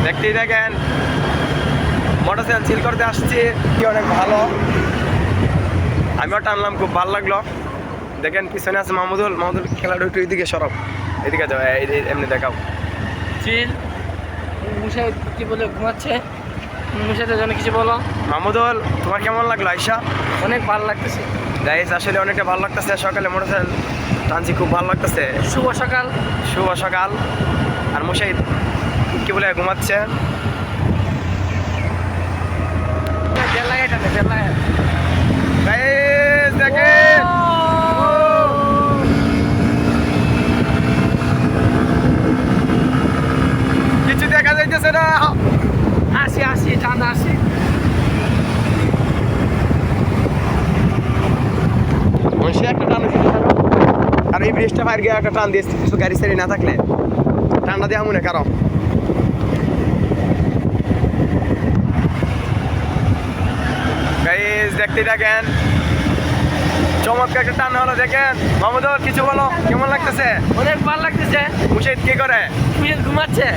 দেখতেই দেখেন মোটরসাইকেল চিল করতে আসছি, কি অনেক ভালো, আমিও টানলাম, খুব ভালো লাগলো। দেখেন পিছনে আছে মাহমুদুল খেলাটা একটু এদিকে সরব, এদিকে যাও, এমনি দেখাও চিল। মুশাই কি বলে ঘুমাচ্ছে, মুশাইদের জন্য কিছু বলো। মাহমুদুল, তোমার কেমন লাগলো আইসা? অনেক ভালো লাগতেছে গাইস, আসলে অনেকটা ভালো লাগতেছে, সকালে মোটরসাইকেল টানছি, খুব ভালো লাগতেছে। শুভ সকাল। শুভ সকাল। আর মুশাহিদ কি বলে ঘুমাচ্ছে। গাইস দেখেন, কিছু দেখা যাইতেছে না। আসি ঠান্ডা আসি। সে একটা টান দিচ্ছে, আর এই ব্রিজটা বাইরে গিয়ে একটা টান দিয়েছে, কিছু গাড়ি সারি না থাকলে ঠান্ডা দেওয়া মনে কারো। গাইস দেখতে দেখেন, চমৎকার একটা টান হলো। দেখেন মাহমুদুল, কিছু বলো, কেমন লাগতেছে? অনেক ভালো লাগতেছে। মুশাহিদ কি করে? ঘুমাচ্ছে।